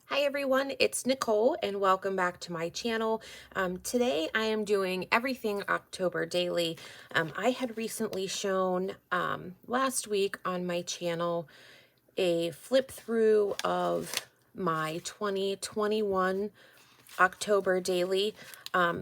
Hi everyone, it's Nicole and welcome back to my channel. Today I am doing everything October daily. I had recently shown last week on my channel a flip through of my 2021 October daily.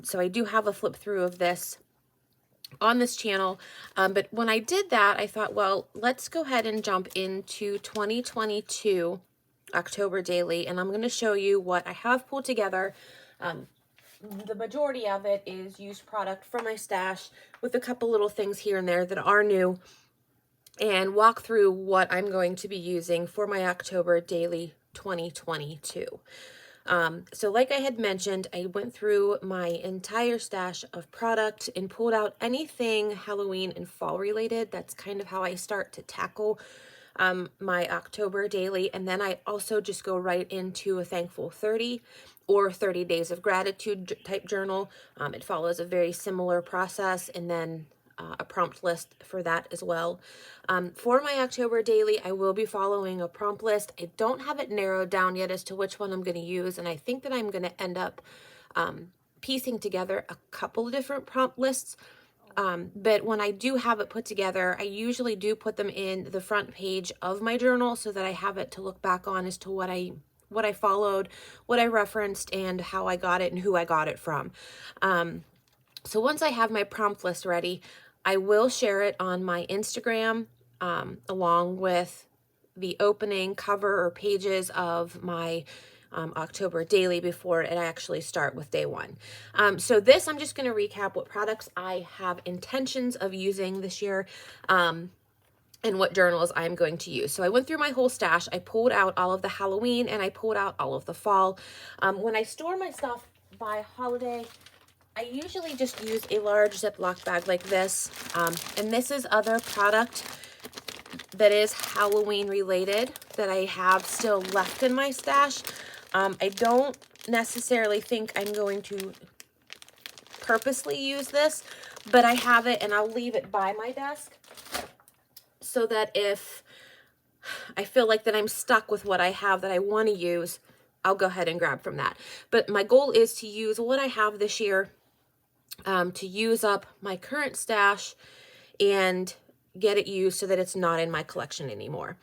So I do have a flip through of this on this channel, but when I did that I thought, well, let's go ahead and jump into 2022 October daily, and I'm going to show you what I have pulled together. The majority of it is used product from my stash with a couple little things here and there that are new, and walk through what I'm going to be using for my October daily 2022. So like I had mentioned, I went through my entire stash of product and pulled out anything Halloween and fall related. That's kind of how I start to tackle my October daily. And then I also just go right into a Thankful 30 or 30 Days of Gratitude type journal. It follows a very similar process, and then a prompt list for that as well. For my October daily, I will be following a prompt list. I don't have it narrowed down yet as to which one I'm going to use, and I think that I'm going to end up piecing together a couple of different prompt lists. But when I do have it put together, I usually do put them in the front page of my journal so that I have it to look back on as to what I followed, what I referenced, and how I got it and who I got it from. So once I have my prompt list ready, I will share it on my Instagram, along with the opening cover or pages of my October daily before it actually start with day one. So this, I'm just going to recap what products I have intentions of using this year, and what journals I'm going to use. So I went through my whole stash. I pulled out all of the Halloween and I pulled out all of the fall. When I store my stuff by holiday, I usually just use a large Ziploc bag like this. And this is other product that is Halloween related that I have still left in my stash. I don't necessarily think I'm going to purposely use this, but I have it and I'll leave it by my desk so that if I feel like that I'm stuck with what I have that I want to use, I'll go ahead and grab from that. But my goal is to use what I have this year, to use up my current stash and get it used so that it's not in my collection anymore.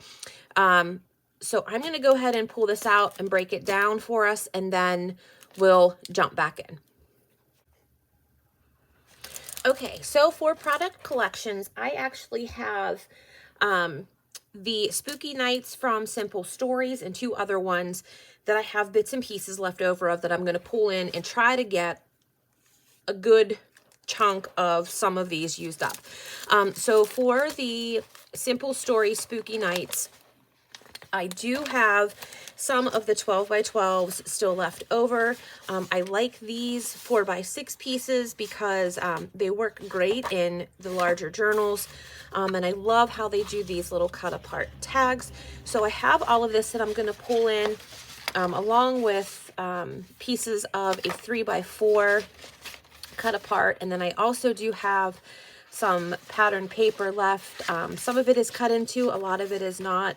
So I'm going to go ahead and pull this out and break it down for us, and then we'll jump back in. Okay, so for product collections, I actually have the Spooky Nights from Simple Stories and two other ones that I have bits and pieces left over of that I'm going to pull in and try to get a good chunk of some of these used up. So for the Simple Story Spooky Nights, I do have some of the 12 by 12s still left over. I like these 4 by 6 pieces because they work great in the larger journals. And I love how they do these little cut apart tags. So I have all of this that I'm going to pull in, along with pieces of a 3 by 4 cut apart. And then I also do have some pattern paper left. Some of it is cut into, a lot of it is not.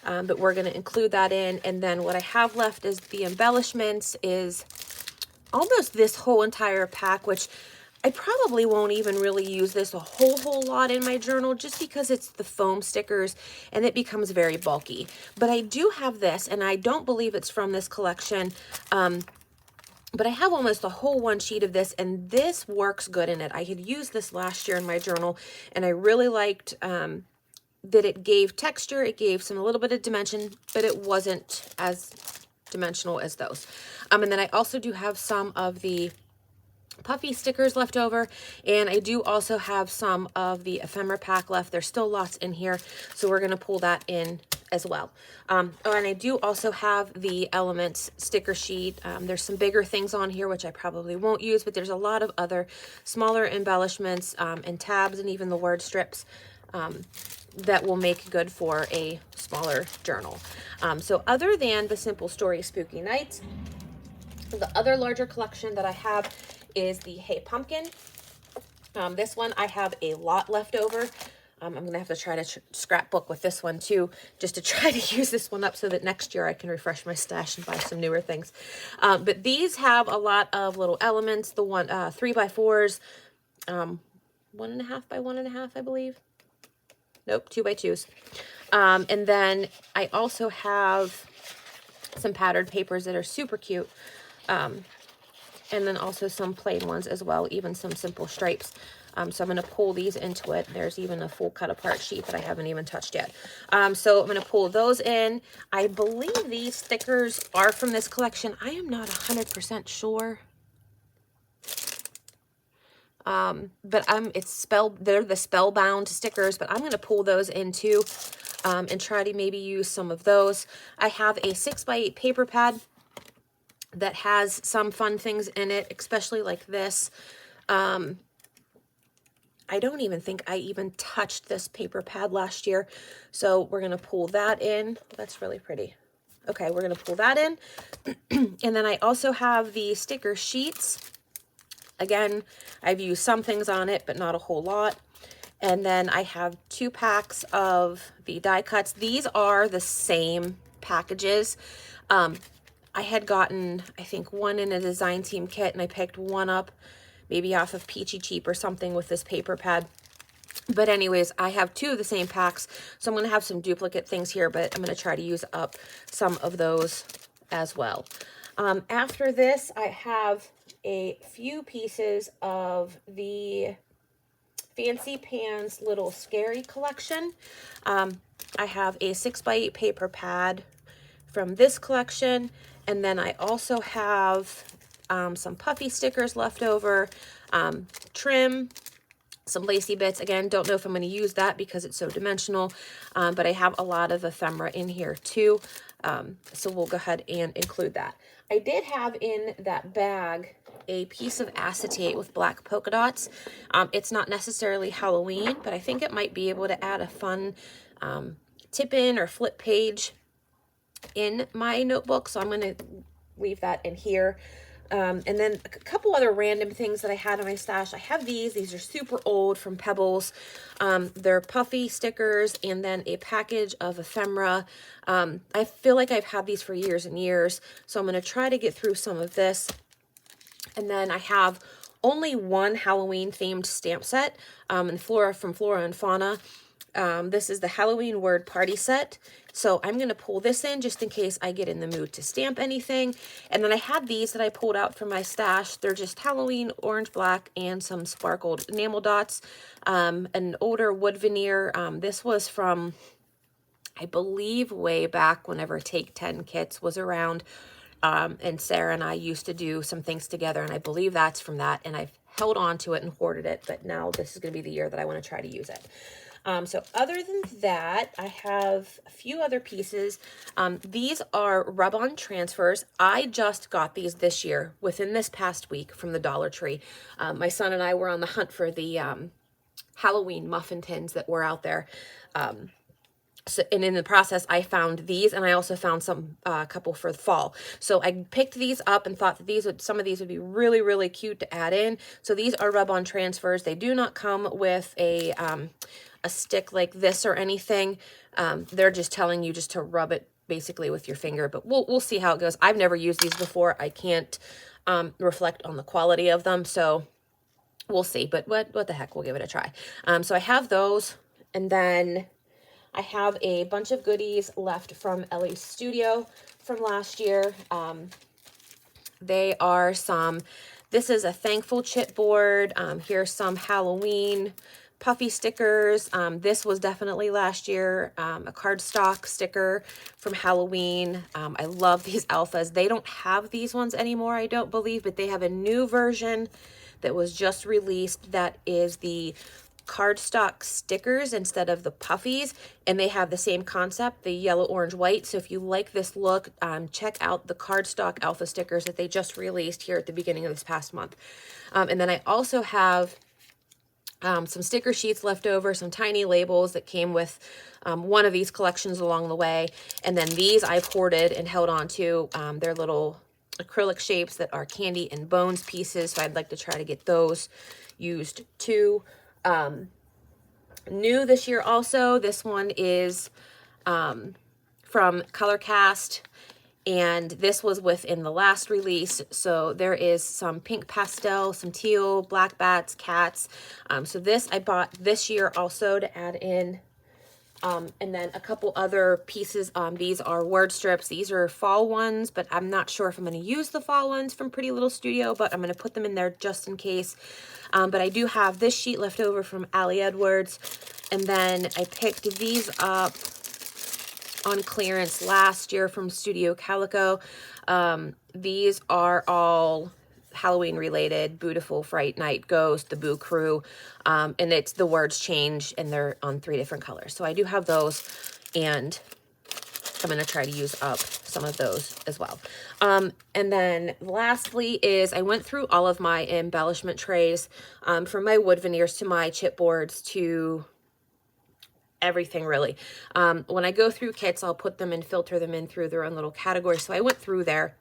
But we're going to include that in. And then what I have left is the embellishments, is almost this whole entire pack, which I probably won't even really use this a whole lot in my journal just because it's the foam stickers and it becomes very bulky. But I do have this, and I don't believe it's from this collection. But I have almost a whole one sheet of this, and this works good in it. I had used this last year in my journal, and I really liked that it gave texture, it gave a little bit of dimension, but it wasn't as dimensional as those. And then I also do have some of the puffy stickers left over, and I do also have some of the ephemera pack left. There's still lots in here, so we're going to pull that in as well. And I do also have the Elements sticker sheet. There's some bigger things on here which I probably won't use, but there's a lot of other smaller embellishments and tabs, and even the word strips that will make good for a smaller journal. So other than the Simple Story Spooky Nights, the other larger collection that I have is the Hey Pumpkin. This one I have a lot left over. I'm going to have to try to scrapbook with this one too, just to try to use this one up so that next year I can refresh my stash and buy some newer things. But these have a lot of little elements. The 3x4s, 1.5 by 1.5, I believe. Nope, 2x2s. And then I also have some patterned papers that are super cute. And then also some plain ones as well, even some simple stripes. So I'm going to pull these into it. There's even a full cut apart sheet that I haven't even touched yet. So I'm going to pull those in. I believe these stickers are from this collection. I am not 100% sure. But they're the Spellbound stickers, but I'm going to pull those in too, and try to maybe use some of those. I have a 6x8 paper pad that has some fun things in it, especially like this. I don't even think I even touched this paper pad last year. So we're going to pull that in. That's really pretty. Okay, we're going to pull that in. And then I also have the sticker sheets. Again, I've used some things on it, but not a whole lot. And then I have 2 packs of the die cuts. These are the same packages. I had gotten, I think, one in a design team kit, and I picked one up maybe off of Peachy Cheap or something with this paper pad. But anyways, I have 2 of the same packs, so I'm going to have some duplicate things here, but I'm going to try to use up some of those as well. After this, I have a few pieces of the Fancy Pans Little Scary collection. I have a 6x8 paper pad from this collection, and then I also have some puffy stickers left over, trim, some lacy bits. Again, don't know if I'm going to use that because it's so dimensional, but I have a lot of ephemera in here too, so we'll go ahead and include that. I did have in that bag a piece of acetate with black polka dots. It's not necessarily Halloween, but I think it might be able to add a fun tip-in or flip page in my notebook, so I'm going to leave that in here. And then a couple other random things that I had in my stash. I have these are super old from Pebbles. They're puffy stickers and then a package of ephemera. I feel like I've had these for years and years, so I'm going to try to get through some of this. And then I have only one Halloween themed stamp set from Flora and Fauna. This is the Halloween word party set. So I'm going to pull this in just in case I get in the mood to stamp anything. And then I had these that I pulled out from my stash. They're just Halloween orange, black, and some sparkled enamel dots. An older wood veneer. This was from, I believe, way back whenever Take 10 Kits was around. And Sarah and I used to do some things together, and I believe that's from that. And I've held on to it and hoarded it, but now this is going to be the year that I want to try to use it. So other than that, I have a few other pieces. These are rub-on transfers. I just got these this year, within this past week, from the Dollar Tree. My son and I were on the hunt for the Halloween muffin tins that were out there. So, and in the process, I found these, and I also found some couple for the fall. So I picked these up and thought that some of these would be really, really cute to add in. So these are rub-on transfers. They do not come with a stick like this or anything. They're just telling you just to rub it basically with your finger, but we'll see how it goes. I've never used these before. I can't reflect on the quality of them, so we'll see. But what the heck, we'll give it a try. So I have those, and then I have a bunch of goodies left from Ellie's Studio from last year. They are this is a thankful chipboard. Here's some Halloween puffy stickers. This was definitely last year. A cardstock sticker from Halloween. I love these alphas. They don't have these ones anymore, I don't believe, but they have a new version that was just released that is the cardstock stickers instead of the puffies, and they have the same concept, the yellow, orange, white. So if you like this look, check out the cardstock alpha stickers that they just released here at the beginning of this past month. And then I also have some sticker sheets left over, some tiny labels that came with one of these collections along the way, and then these I've hoarded and held on to. They're little acrylic shapes that are candy and bones pieces, so I'd like to try to get those used too. New this year also, this one is from Colorcast, and this was within the last release. So there is some pink pastel, some teal, black bats, cats. So this I bought this year also to add in. And then a couple other pieces. These are word strips. These are fall ones, but I'm not sure if I'm going to use the fall ones from Pretty Little Studio, but I'm going to put them in there just in case. But I do have this sheet left over from Allie Edwards. And then I picked these up on clearance last year from Studio Calico. These are all Halloween related: Beautiful, Fright Night, Ghost, the Boo Crew, and it's the words change and they're on 3 different colors. So I do have those, and I'm going to try to use up some of those as well. And then lastly is I went through all of my embellishment trays, from my wood veneers to my chipboards to everything really. When I go through kits, I'll put them and filter them in through their own little category. So I went through there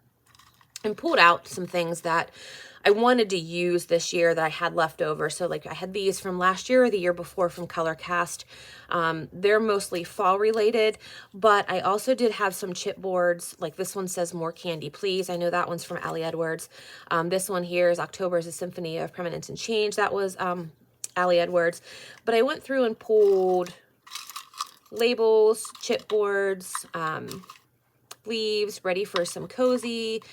and pulled out some things that I wanted to use this year that I had left over. So like I had these from last year or the year before from Colorcast. They're mostly fall related, but I also did have some chipboards. Like this one says More Candy Please. I know that one's from Allie Edwards. This one here is October is a Symphony of Permanence and Change. That was Allie Edwards. But I went through and pulled labels, chipboards, leaves, ready for some cozy.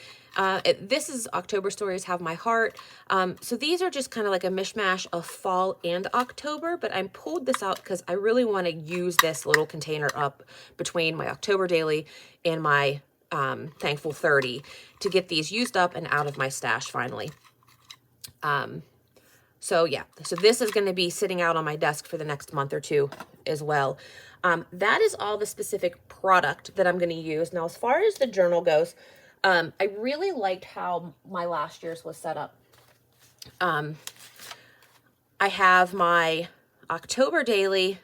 This is October Stories Have My Heart. So these are just kind of like a mishmash of fall and October, but I pulled this out because I really want to use this little container up between my October Daily and my Thankful 30 to get these used up and out of my stash finally. So yeah, so this is going to be sitting out on my desk for the next month or two as well. That is all the specific product that I'm going to use. Now, as far as the journal goes, I really liked how my last year's was set up. I have my October Daily,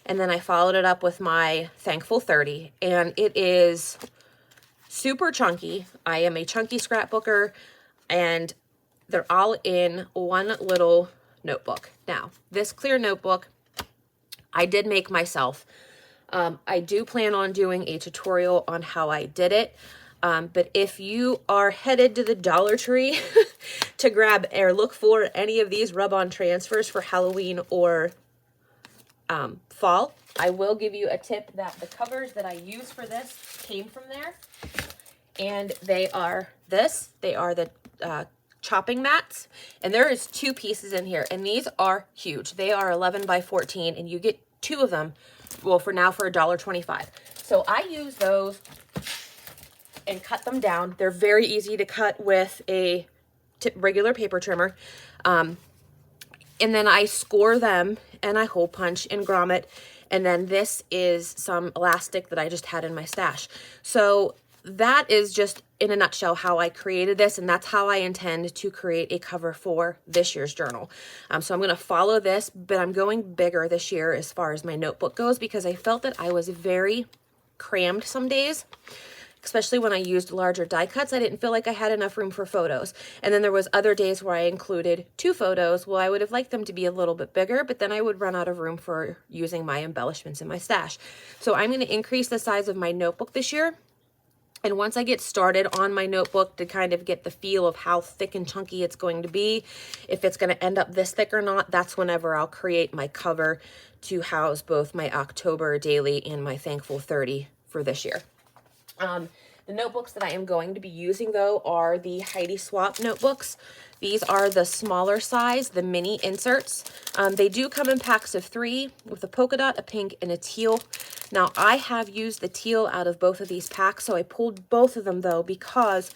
and then I followed it up with my Thankful 30, and it is super chunky. I am a chunky scrapbooker, and they're all in one little notebook. Now, this clear notebook, I did make myself. I do plan on doing a tutorial on how I did it. But if you are headed to the Dollar Tree to grab or look for any of these rub-on transfers for Halloween or fall, I will give you a tip that the covers that I use for this came from there. And they are this. They are the chopping mats. And there is 2 pieces in here. And these are huge. They are 11 by 14. And you get 2 of them, well, for now for $1.25. So I use those and cut them down. They're very easy to cut with a regular paper trimmer. And then I score them and I hole punch and grommet. And then this is some elastic that I just had in my stash. So that is just in a nutshell how I created this, and that's how I intend to create a cover for this year's journal. So I'm going to follow this, but I'm going bigger this year as far as my notebook goes because I felt that I was very crammed some days. Especially when I used larger die cuts, I didn't feel like I had enough room for photos. And then there was other days where I included 2 photos. Well, I would have liked them to be a little bit bigger, but then I would run out of room for using my embellishments in my stash. So I'm going to increase the size of my notebook this year. And once I get started on my notebook to kind of get the feel of how thick and chunky it's going to be, if it's going to end up this thick or not, that's whenever I'll create my cover to house both my October Daily and my Thankful 30 for this year. The notebooks that I am going to be using, though, are the Heidi Swap notebooks. These are the smaller size, the mini inserts. They do come in packs of 3 with a polka dot, a pink, and a teal. Now, I have used the teal out of both of these packs, so I pulled both of them, though, because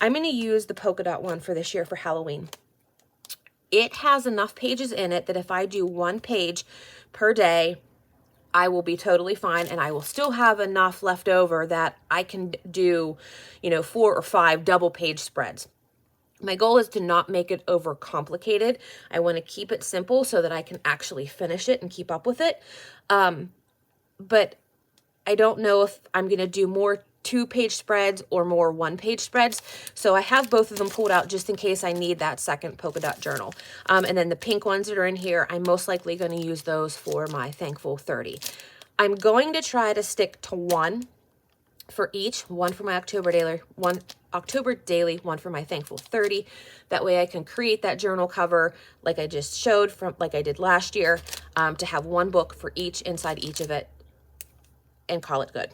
I'm going to use the polka dot one for this year for Halloween. It has enough pages in it that if I do 1 page per day, I will be totally fine, and I will still have enough left over that I can do, 4 or 5 double page spreads. My goal is to not make it over complicated. I want to keep it simple so that I can actually finish it and keep up with it. But I don't know if I'm going to do more 2-page spreads or more 1-page spreads. So I have both of them pulled out just in case I need that second polka dot journal. And then the pink ones that are in here, I'm most likely going to use those for my Thankful 30. I'm going to try to stick to one for each, one for my October daily, one for my Thankful 30. That way I can create that journal cover like I just showed, like I did last year, to have one book for each inside each of it and call it good.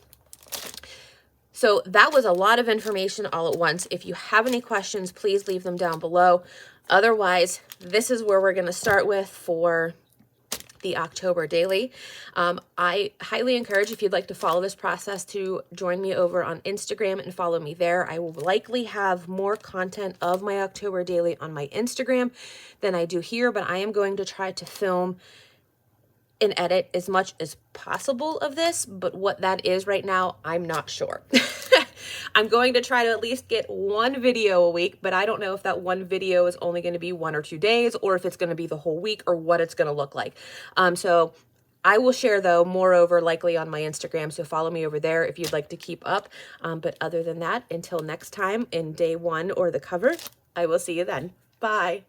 So that was a lot of information all at once. If you have any questions, please leave them down below. Otherwise, this is where we're going to start with for the October daily. I highly encourage, if you'd like to follow this process, to join me over on Instagram and follow me there. I will likely have more content of my October daily on my Instagram than I do here, but I am going to try to film and edit as much as possible of this, but what that is right now, I'm not sure. I'm going to try to at least get one video a week, but I don't know if that one video is only going to be 1 or 2 days, or if it's going to be the whole week, or what it's going to look like. So I will share, though, moreover, likely on my Instagram, so follow me over there if you'd like to keep up. But other than that, until next time in day 1 or the cover, I will see you then. Bye.